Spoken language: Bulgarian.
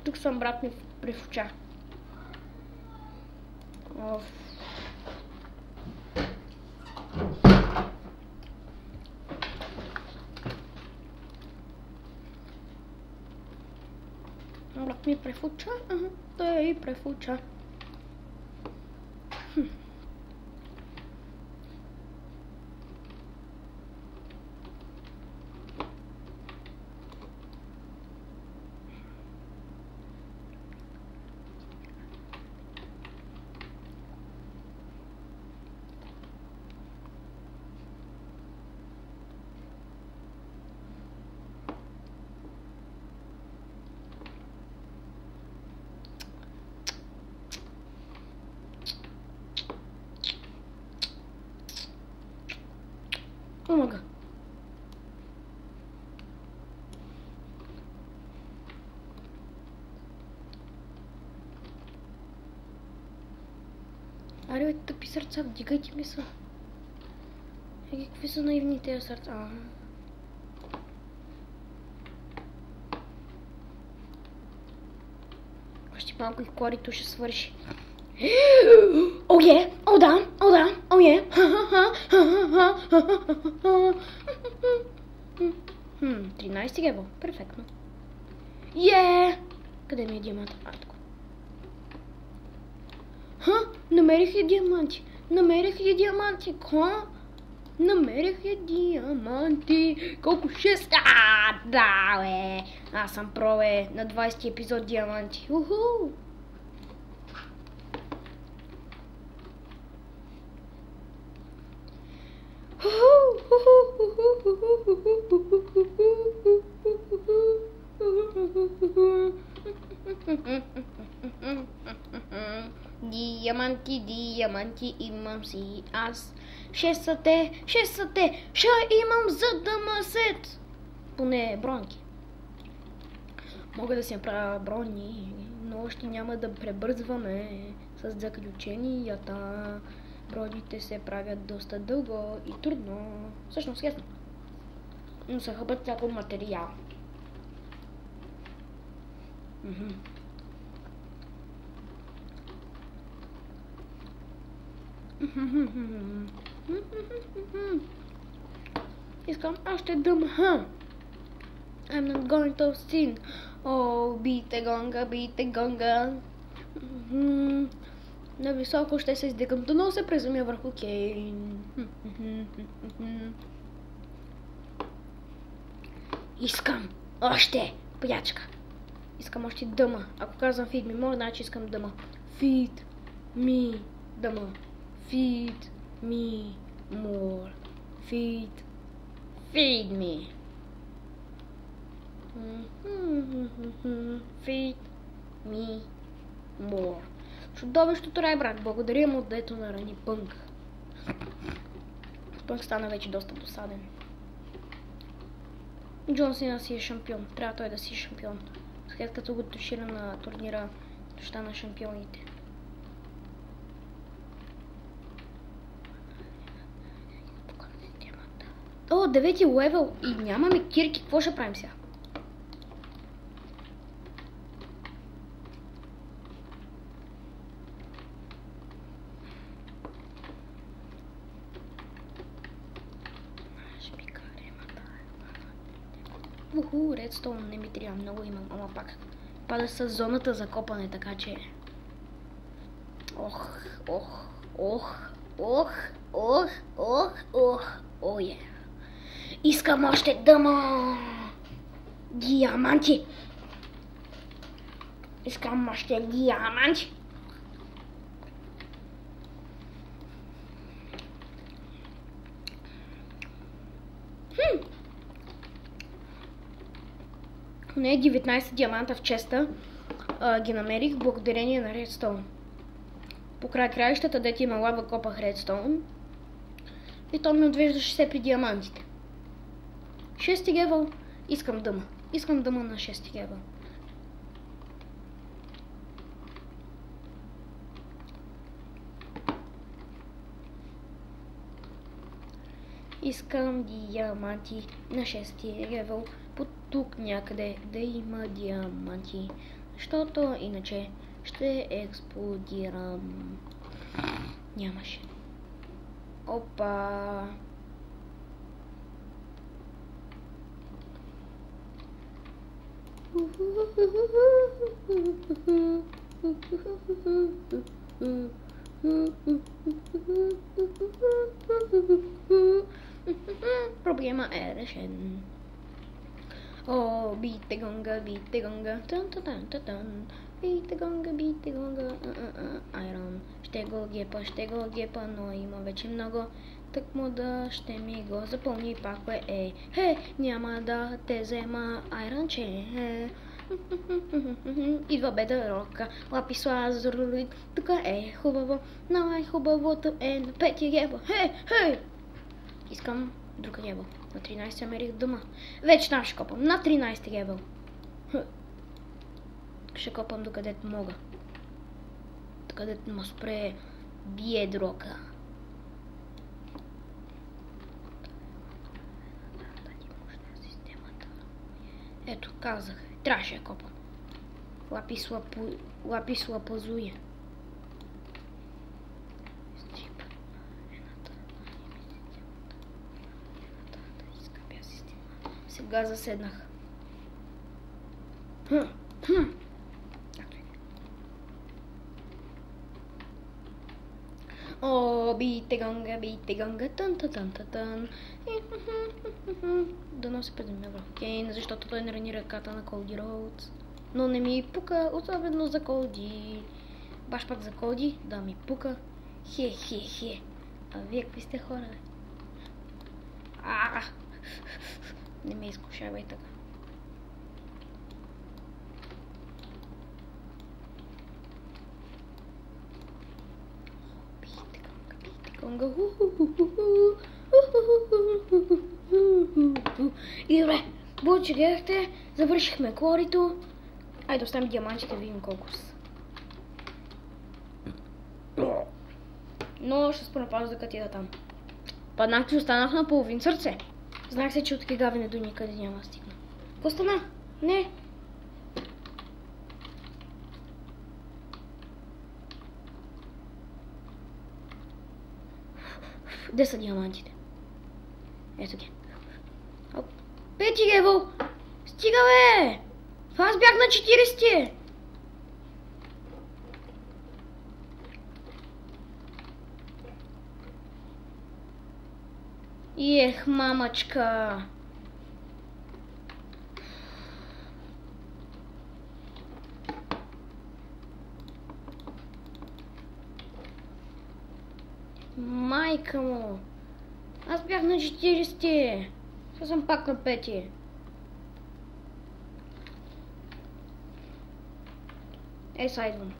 Тук съм брат ми през оча. Брат ми префуча, той и префуча. Помага. Аре, бе, тъпи сърца, вдигайте ми са. Какви са наивни тези сърца? Още малко и корито ще свърши. О, е! О, да! О, да! О, е! 13 гево. Перфектно. Е! Къде ми е диамант? Атко. Намерих я диаманти. Намерих я диаманти. Намерих я диаманти. Колко 6? Да, бе! Аз съм про, бе. На 20 епизод диаманти. Уху! Диаманти, диаманти имам си аз. 6 са те, ще имам за да мъсет. Поне бронки. Мога да си направя брони, но още няма да пребързваме с заключенията. Броните се правят доста дълго и трудно. Всъщност ясно. Но се хъбят всяко материал. Искам още дъм. I'm not going to sin. Oh, бийте гонга, бийте гонга. Нависоко ще се издигам, дано се презумя върху Кейн. Искам още пиячка. Искам още дъма. Ако казвам feed me more, значи искам дъма. Feed me дъма. Feed me more. Feed me. Feed me more. Чудовището рай, брат. Благодаря му, дето нарани Пънк. Пънк стана вече доста досаден. Джон Сина си е шампион. Трябва той да си е шампион. След като го тушира на турнира Нощта на шампионите. О, 9-ти левел и нямаме кирки. Какво ще правим сега? Редстоун не ми трябва, много имам, ама пак пада с зоната за копане, така че... Ое. Искам още дъма! Диаманти! Искам още диаманти! Не, 19 диаманта в честа ги намерих благодарение на Редстоун. По край краищата, дете има лава, копах Редстоун. И то ми отвежда 60 при диамантите. 6 гевел. Искам дъма. Искам дъма на 6 гевел. Искам диаманти на 6 левел. По тук някъде да има диаманти. защото иначе ще експлодирам. Нямаше. Опа! Проблема е решен. О, бийте гонга, тън тън тън тън. Бийте гонга, Айрон. Ще го гепа, но има вече много. Так му да ще ми го запълни пак, бе, няма да те взема, Айронче, Идва бедрока, Лапис Лазури, тук е хубаво, най-хубавото е на 5 лева, Искам друг левел. На 13 намерих дома. Вече там ще копам. На 13 левел. Ще копам докъдето мога. Докъдето ма спре бедрока. Ето, казах. Трябваше да копам. Лапис лапазуя. Сега заседнах. О, бийте гонга, тън. Дано се предимева Кейн, защото той не рани ръката на Колди Роудс. Но не ми пука, особено за Колди. Баш пак за Колди, да ми пука. Хе. А вие какви сте хора, бе? Не ме изкушавай така. Бийте гонга. И добре, че гледахте, завършихме корито. Айде оставим диамантите, да видим колко са. Но ще спра пауза да катида там. Паднах, че останах на половин сърце. Знах се, че от кигавене до никъде няма стигна. Какво стана? Не! Де са диамантите? Ето ги. 5 левел! Стига, бе! Аз бях на 40! Ех, мамачка! Майка му! Аз бях на 40! Сега съм пак на 5. Сайдвам.